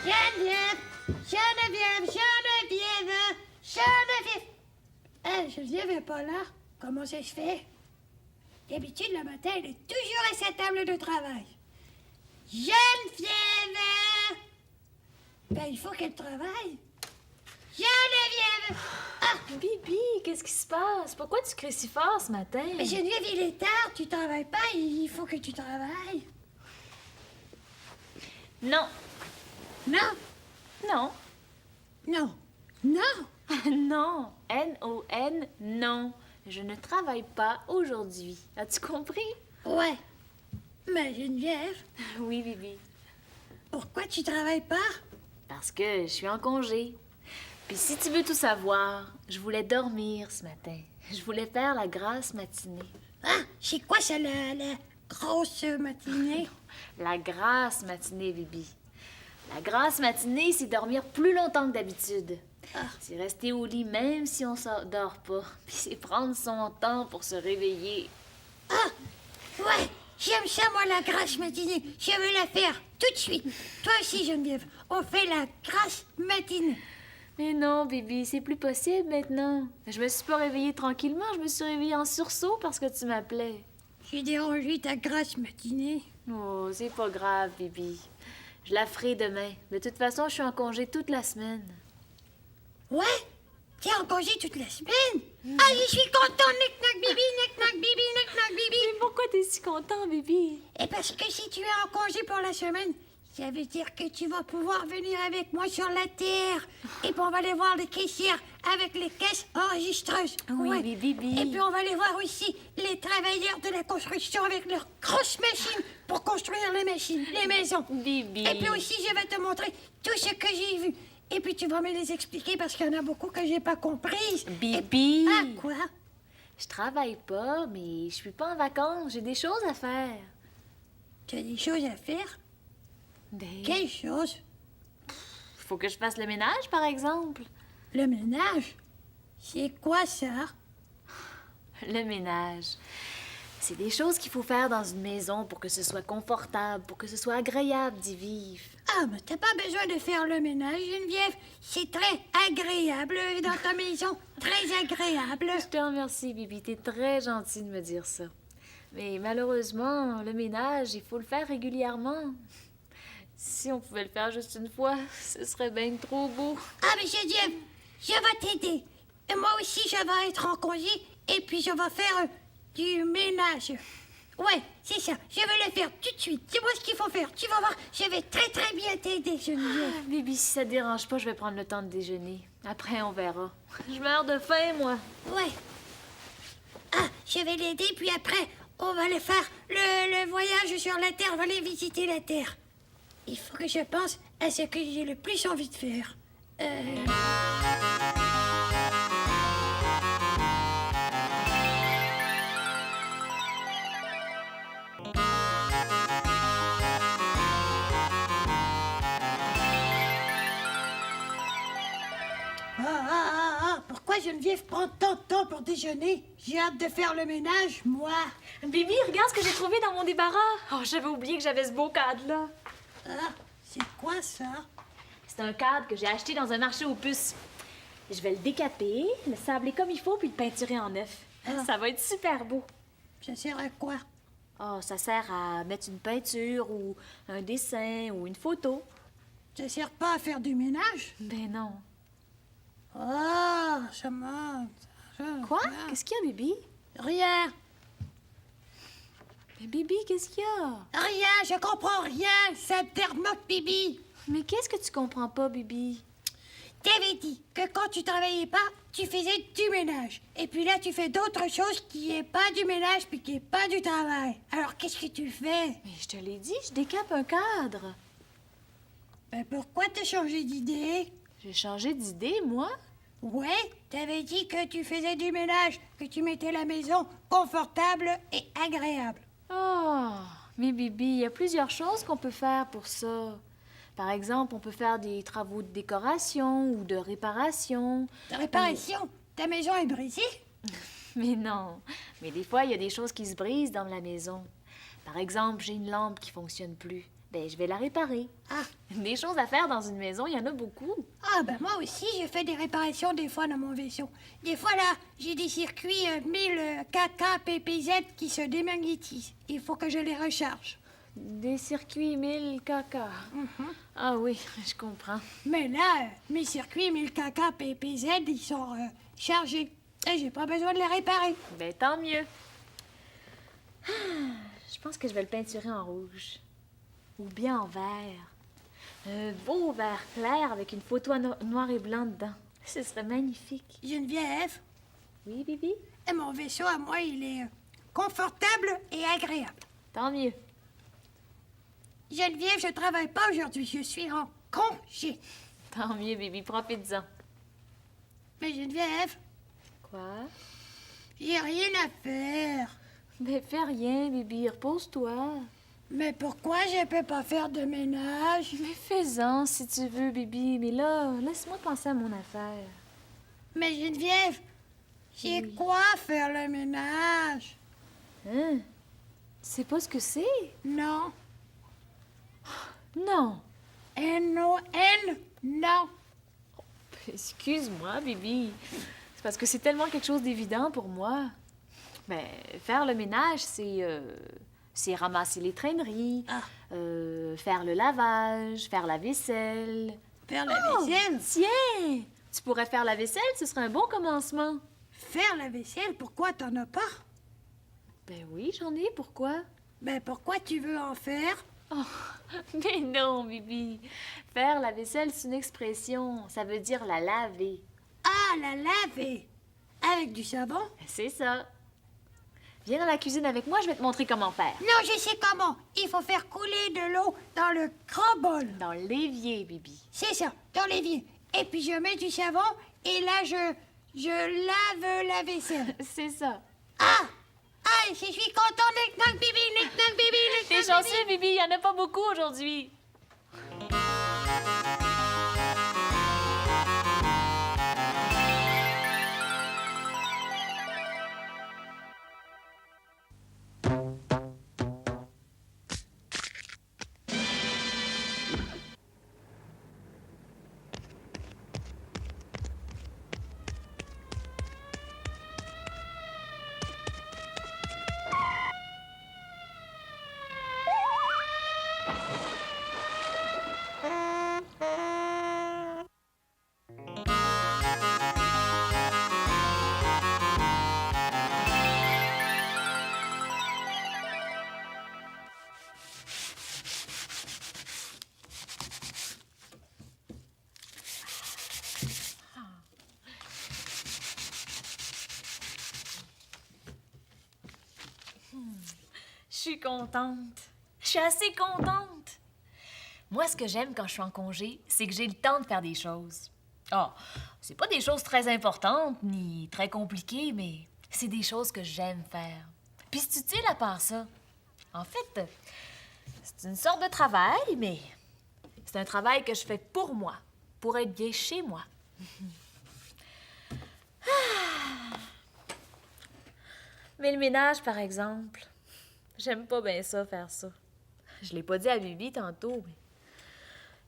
Geneviève! Geneviève! Geneviève! Geneviève! Geneviève n'est pas là. Comment ça se fait? D'habitude, le matin, elle est toujours à sa table de travail. Geneviève! Ben, il faut qu'elle travaille. Geneviève! Ah! Bibi, qu'est-ce qui se passe? Pourquoi tu cries si fort ce matin? Mais Geneviève, il est tard, tu travailles pas, il faut que tu travailles. Non. Non? Non. Non. Non? Non. N-O-N, non. Je ne travaille pas aujourd'hui. As-tu compris? Ouais. Mais Geneviève, Oui, Bibi. pourquoi tu travailles pas? Parce que je suis en congé. Puis si tu veux tout savoir, je voulais dormir ce matin. Je voulais faire la grasse matinée. Ah, c'est quoi ça, la grosse matinée? La grasse matinée, Bibi. La grasse matinée, c'est dormir plus longtemps que d'habitude. Ah. C'est rester au lit même si on ne dort pas. Puis c'est prendre son temps pour se réveiller. Ah, ouais, j'aime ça, moi, la grasse matinée. Je veux la faire tout de suite. Toi aussi, Geneviève, on fait la grasse matinée. Mais non, Bibi, c'est plus possible maintenant. Je me suis pas réveillée tranquillement, je me suis réveillée en sursaut parce que tu m'appelais. J'ai dérangé ta grasse matinée. Oh, c'est pas grave, Bibi. Je la ferai demain. De toute façon, je suis en congé toute la semaine. Ouais? T'es en congé toute la semaine? Ah, je suis content, nick-nack bibi, nick-nack bibi, nick-nack bibi. Mais pourquoi t'es si content, Bibi? Et parce que si tu es en congé pour la semaine, ça veut dire que tu vas pouvoir venir avec moi sur la terre. Et puis on va aller voir les caissières avec les caisses enregistreuses. Oui, Ouais. Bibi. Et puis on va aller voir aussi les travailleurs de la construction avec leurs grosses machines pour construire les machines, les maisons. Bibi. Et puis aussi, je vais te montrer tout ce que j'ai vu. Et puis tu vas me les expliquer parce qu'il y en a beaucoup que j'ai pas comprises. Bibi. Ah, quoi? Je travaille pas, mais je suis pas en vacances. J'ai des choses à faire. Tu as des choses à faire? Ben, Quelles choses? faut que je fasse le ménage, par exemple. Le ménage? C'est quoi ça? Le ménage. C'est des choses qu'il faut faire dans une maison pour que ce soit confortable, pour que ce soit agréable d'y vivre. Ah, mais t'as pas besoin de faire le ménage, Geneviève. C'est très agréable dans ta maison. Très agréable. Je te remercie, Bibi. T'es très gentille de me dire ça. Mais malheureusement, le ménage, il faut le faire régulièrement. Si on pouvait le faire juste une fois, ce serait bien trop beau. Ah, mais Geneviève, je vais t'aider. Et moi aussi, je vais être en congé et puis je vais faire du ménage. Ouais, c'est ça. Je vais le faire tout de suite. Dis-moi ce qu'il faut faire. Tu vas voir, je vais très très bien t'aider, Geneviève. Bibi, si ça te dérange pas, je vais prendre le temps de déjeuner. Après, on verra. Je meurs de faim, moi. Ouais. Ah, je vais l'aider, puis après, on va aller faire le voyage sur la Terre. On va aller visiter la Terre. Il faut que je pense à ce que j'ai le plus envie de faire. Pourquoi Geneviève prend tant de temps pour déjeuner? J'ai hâte de faire le ménage, moi. Bibi, regarde ce que j'ai trouvé dans mon débarras. Oh, j'avais oublié que j'avais ce beau cadre-là. Ah, c'est quoi ça? C'est un cadre que j'ai acheté dans un marché aux puces. Je vais le décaper, le sabler comme il faut, puis le peinturer en neuf. Ah. Ça va être super beau. Ça sert à quoi? Oh, ça sert à mettre une peinture ou un dessin ou une photo. Ça sert pas à faire du ménage? Ben non. Ah, ça monte. Quoi? Qu'est-ce qu'il y a, Bibi? Rien. Mais Bibi, qu'est-ce qu'il y a? Rien, je comprends rien. Ça me termote, Bibi. Mais qu'est-ce que tu comprends pas, Bibi? T'avais dit que quand tu travaillais pas, tu faisais du ménage. Et puis là, tu fais d'autres choses qui est pas du ménage puis qui est pas du travail. Alors, qu'est-ce que tu fais? Mais je te l'ai dit, je décape un cadre. Ben, pourquoi t'as changé d'idée? J'ai changé d'idée, moi? Ouais, t'avais dit que tu faisais du ménage, que tu mettais la maison confortable et agréable. Oh, mais Bibi, il y a plusieurs choses qu'on peut faire pour ça. Par exemple, on peut faire des travaux de décoration ou de réparation. De réparation? Ta maison est brisée? Mais non. Mais des fois, il y a des choses qui se brisent dans la maison. Par exemple, j'ai une lampe qui fonctionne plus. Ben, je vais la réparer. Ah, Des choses à faire dans une maison, il y en a beaucoup. ah ben moi aussi, j'ai fait des réparations des fois dans mon vaisseau. Des fois, là, j'ai des circuits 1000 KK PPZ qui se démagnétisent. Il faut que je les recharge. Des circuits 1000 caca. Ah oui, je comprends. Mais là, mes circuits 1000 KK PPZ, ils sont chargés. Et j'ai pas besoin de les réparer. Ben, tant mieux. Ah, je pense que je vais le peinturer en rouge. Ou bien en vert. Un beau vert clair avec une photo noir et blanc dedans. Ce serait magnifique. Geneviève, Oui, Bibi? et mon vaisseau à moi, il est confortable et agréable. Tant mieux. Geneviève, je travaille pas aujourd'hui, je suis en congé. Tant mieux, Bibi. Profite-en. Mais Geneviève, Quoi? j'ai rien à faire. Ben, fais rien, Bibi. Repose-toi. Mais pourquoi je peux pas faire de ménage? Mais fais-en si tu veux, Bibi. Mais là, laisse-moi penser à mon affaire. Mais Geneviève, c'est Oui. quoi faire le ménage? Hein? Tu sais pas ce que c'est? Non. Non. N-O-N? Non. Excuse-moi, Bibi. C'est parce que c'est tellement quelque chose d'évident pour moi. Ben, faire le ménage, c'est ramasser les traîneries, Ah. faire le lavage, faire la vaisselle. Faire la Oh, vaisselle? tiens! Tu pourrais faire la vaisselle, ce serait un bon commencement. Faire la vaisselle, pourquoi t'en as pas? Ben oui, j'en ai, pourquoi? Ben pourquoi tu veux en faire? Oh, mais non, Bibi. Faire la vaisselle, c'est une expression. Ça veut dire la laver. Ah, la laver. Avec du savon? C'est ça. Viens dans la cuisine avec moi, je vais te montrer comment faire. Non, je sais comment. Il faut faire couler de l'eau dans le grand bol. Dans l'évier, Bibi. C'est ça, dans l'évier. Et puis je mets du savon et là je lave la vaisselle. C'est ça. Ah! Ah, je suis content, Nick-Nack Bibi, Nick-Nack Bibi, T'es Nick-Nack chanceux, Bibi, il y en a pas beaucoup aujourd'hui. Je suis contente. Je suis assez contente. Moi, ce que j'aime quand je suis en congé, c'est que j'ai le temps de faire des choses. Ah, c'est pas des choses très importantes ni très compliquées, mais c'est des choses que j'aime faire. Puis c'est utile à part ça. En fait, c'est une sorte de travail, mais c'est un travail que je fais pour moi, pour être bien chez moi. Mais le ménage, par exemple, j'aime pas bien ça, faire ça. Je l'ai pas dit à Bibi tantôt, mais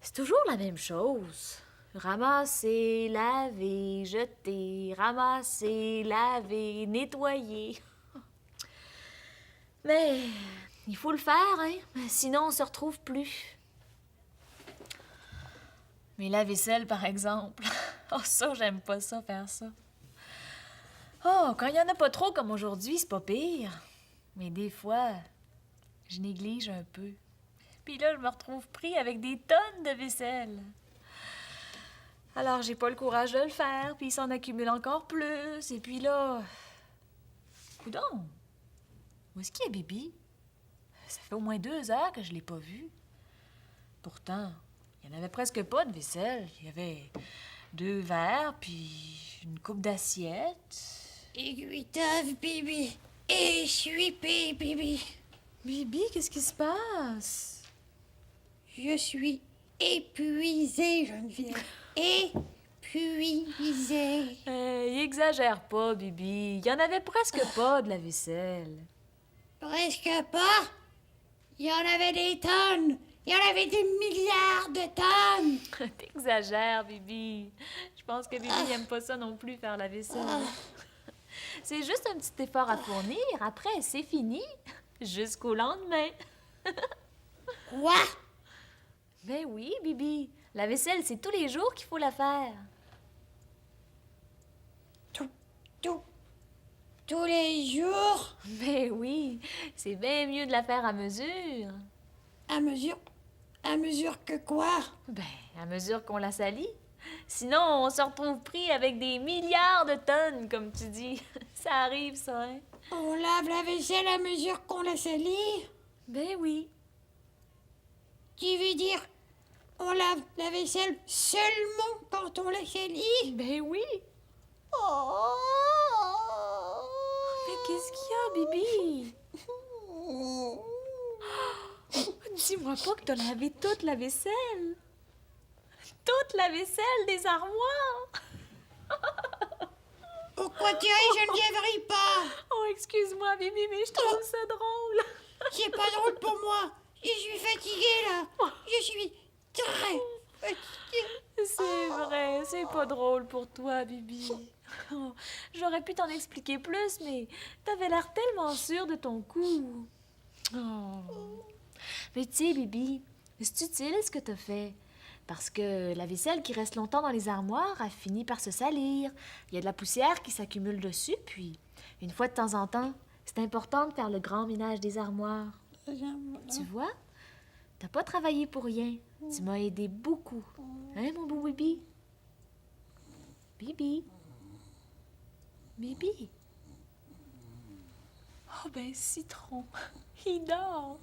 c'est toujours la même chose. Ramasser, laver, jeter, ramasser, laver, nettoyer. Mais il faut le faire, hein? Sinon, on se retrouve plus. Mais la vaisselle, par exemple. Oh, ça, j'aime pas ça, faire ça. Oh, quand il y en a pas trop comme aujourd'hui, c'est pas pire. Mais des fois, je néglige un peu. Puis là, je me retrouve pris avec des tonnes de vaisselle. Alors, j'ai pas le courage de le faire, puis il s'en accumule encore plus. Et puis là... Coudon! Où est-ce qu'il est, Bibi? Ça fait au moins 2 heures que je l'ai pas vu. Pourtant, il y en avait presque pas de vaisselle. Il y avait 2 verres, puis une coupe d'assiettes. Aiguitave, Bibi. Essuie-pied, Bibi. Bibi, qu'est-ce qui se passe? Je suis épuisée, Geneviève. Épuisée. Exagère pas, Bibi. Il y en avait presque pas de la vaisselle. Presque pas. Il y en avait des tonnes. Il y en avait des milliards de tonnes. T'exagères, Bibi. Je pense que Bibi n'aime pas ça non plus, faire la vaisselle. C'est juste un petit effort à fournir. Après, c'est fini. Jusqu'au lendemain. Quoi? Ben oui, Bibi. La vaisselle, c'est tous les jours qu'il faut la faire. Tous les jours? Ben oui, c'est bien mieux de la faire à mesure. À mesure que quoi? Ben, à mesure qu'on la salit. Sinon, on se retrouve pris avec des milliards de tonnes, comme tu dis. Ça arrive, ça, hein? On lave la vaisselle à mesure qu'on la salit? Ben oui. Tu veux dire, on lave la vaisselle seulement quand on la salit? Ben oui. Oh! Mais qu'est-ce qu'il y a, Bibi? Dis-moi pas que t'as lavé toute la vaisselle. Toute la vaisselle des armoires. Pourquoi tu ris, Geneviève, ris pas? Oh, excuse-moi, Bibi, mais je trouve ça drôle. C'est pas drôle pour moi. Je suis fatiguée, là. Je suis très fatiguée. C'est vrai, c'est pas drôle pour toi, Bibi. Oh, j'aurais pu t'en expliquer plus, mais t'avais l'air tellement sûre de ton coup. Oh. Mais tu sais, Bibi, c'est utile ce que t'as fait. Parce que la vaisselle qui reste longtemps dans les armoires a fini par se salir. Il y a de la poussière qui s'accumule dessus, puis une fois de temps en temps, c'est important de faire le grand ménage des armoires. Tu vois? T'as pas travaillé pour rien. Tu m'as aidé beaucoup. Hein, mon beau Bibi? Bibi? Bibi? Oh ben, Citron, il dort.